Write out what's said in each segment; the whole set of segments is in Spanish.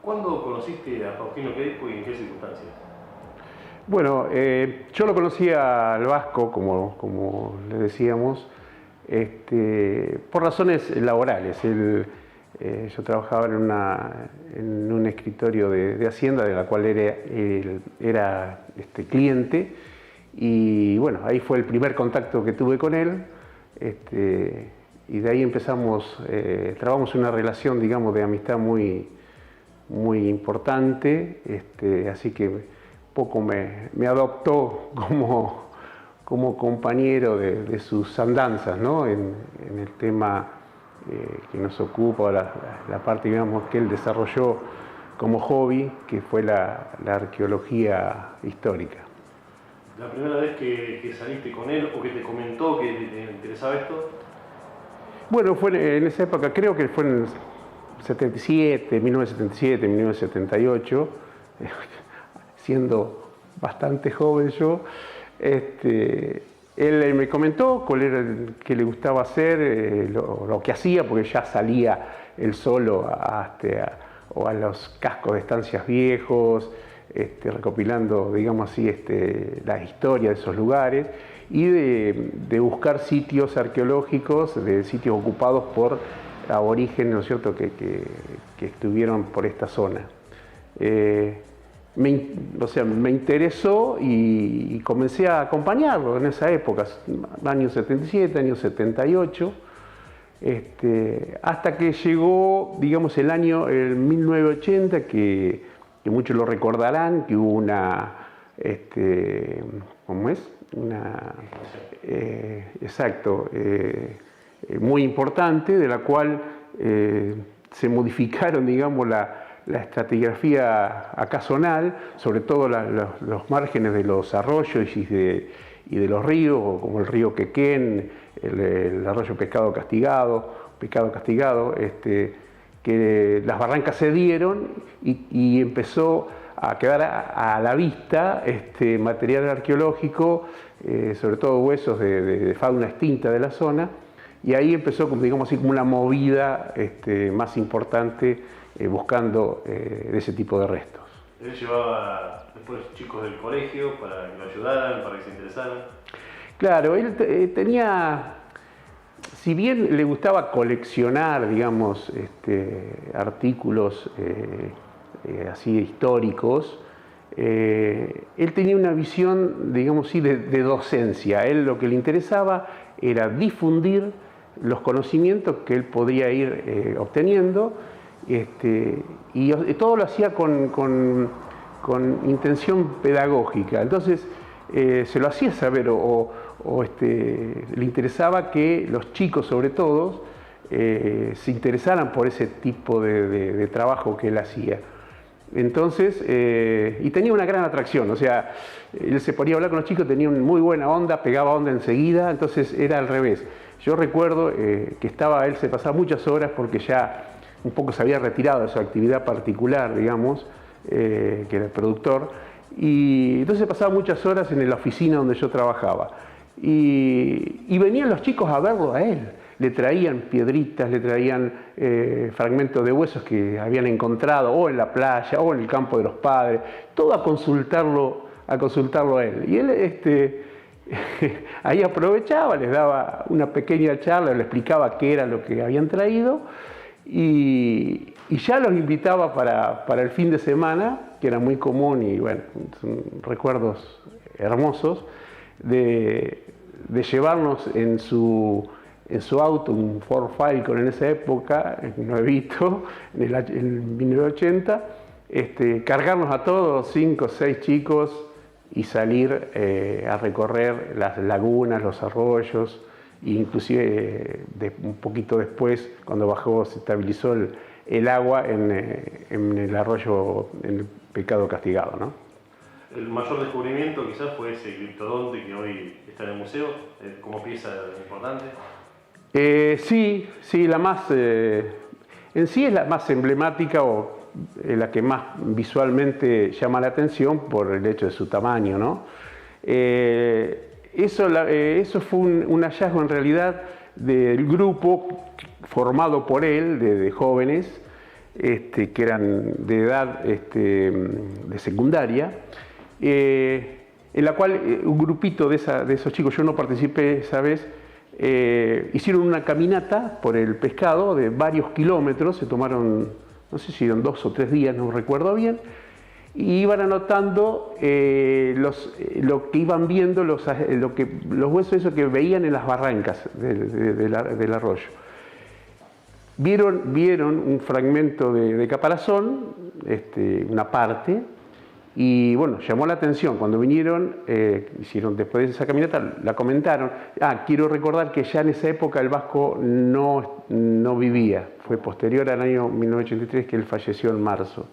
¿Cuándo conociste a Faustino Quedesco y en qué circunstancias? Bueno, yo lo conocía al Vasco, como le decíamos, por razones laborales. Yo trabajaba en un escritorio de Hacienda, de la cual él era cliente, y bueno, ahí fue el primer contacto que tuve con él, y de ahí empezamos, trabamos una relación, digamos, de amistad muy importante, así que poco me adoptó como compañero de sus andanzas, ¿no? en el tema que nos ocupa, la parte, digamos, que él desarrolló como hobby, que fue la arqueología histórica. ¿La primera vez que saliste con él o que te comentó que te interesaba esto? Bueno, fue en esa época, creo que fue en 1977, 1978, siendo bastante joven yo, él me comentó cuál era qué le gustaba hacer, lo que hacía, porque ya salía él solo a los cascos de estancias viejos, recopilando, digamos así, la historia de esos lugares, y de buscar sitios arqueológicos, de sitios ocupados por aborígenes, ¿no es cierto?, que estuvieron por esta zona. Me interesó y comencé a acompañarlo en esa época, años 77, años 78, hasta que llegó, digamos, el 1980, que muchos lo recordarán, que hubo ¿cómo es? Exacto, muy importante, de la cual se modificaron, digamos, la estratigrafía acá zonal, sobre todo los márgenes de los arroyos y de los ríos, como el río Quequén, el arroyo Pescado Castigado, que las barrancas se dieron y empezó a quedar a la vista material arqueológico, sobre todo huesos de fauna extinta de la zona, y ahí empezó, digamos así, como una movida más importante, buscando de ese tipo de restos. Él llevaba después chicos del colegio para que lo ayudaran, para que se interesaran. Claro, él tenía, si bien le gustaba coleccionar, digamos, artículos así históricos, él tenía una visión, digamos así, de docencia. A él lo que le interesaba era difundir los conocimientos que él podría ir obteniendo, y todo lo hacía con intención pedagógica. Entonces se lo hacía saber le interesaba que los chicos, sobre todo, se interesaran por ese tipo de trabajo que él hacía. Entonces, y tenía una gran atracción, o sea, él se ponía a hablar con los chicos, tenía una muy buena onda, pegaba onda enseguida, entonces era al revés. Yo recuerdo que él se pasaba muchas horas porque ya un poco se había retirado de su actividad particular, digamos, que era el productor, y entonces pasaba muchas horas en la oficina donde yo trabajaba. Y venían los chicos a verlo a él, le traían piedritas, le traían fragmentos de huesos que habían encontrado o en la playa o en el campo de los padres, todo a consultarlo a él. Y él ahí aprovechaba, les daba una pequeña charla, le explicaba qué era lo que habían traído, y ya los invitaba para el fin de semana, que era muy común, y bueno, son recuerdos hermosos, de llevarnos en su auto, un Ford Falcon en esa época, nuevito, en 1980, cargarnos a todos, 5 o 6 chicos, y salir a recorrer las lagunas, los arroyos, e inclusive un poquito después, cuando bajó, se estabilizó el agua en el arroyo, en el Pescado Castigado, ¿no? El mayor descubrimiento quizás fue ese criptodonte que hoy está en el museo, como pieza importante. Sí, la más, en sí es la más emblemática o la que más visualmente llama la atención por el hecho de su tamaño, ¿no? Eso fue un hallazgo en realidad del grupo formado por él, de jóvenes, que eran de edad de secundaria, en la cual un grupito de esos chicos, yo no participé esa vez, hicieron una caminata por el pescado de varios kilómetros, se tomaron, no sé si eran 2 o 3 días, no recuerdo bien, y iban anotando lo que iban viendo, los huesos esos que veían en las barrancas del arroyo. Vieron un fragmento de caparazón, una parte, y bueno, llamó la atención. Cuando vinieron, hicieron después de esa caminata, la comentaron. Quiero recordar que ya en esa época el vasco no vivía, fue posterior al año 1983 que él falleció en marzo.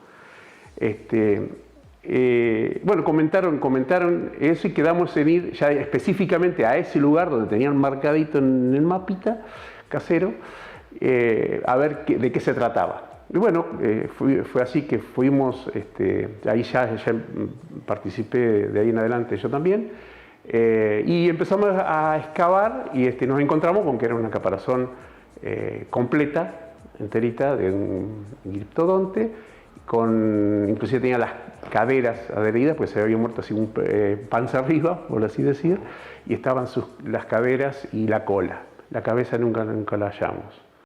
Bueno, comentaron eso y quedamos en ir ya específicamente a ese lugar donde tenían marcadito en el mapita casero, a ver de qué se trataba. Y bueno, fue así que fuimos, ahí ya participé de ahí en adelante yo también, y empezamos a excavar y nos encontramos con que era una caparazón completa, enterita, de un gliptodonte, inclusive tenía las caderas adheridas, pues se había muerto así panza arriba, por así decir, y estaban las caderas y la cola. La cabeza nunca la hallamos.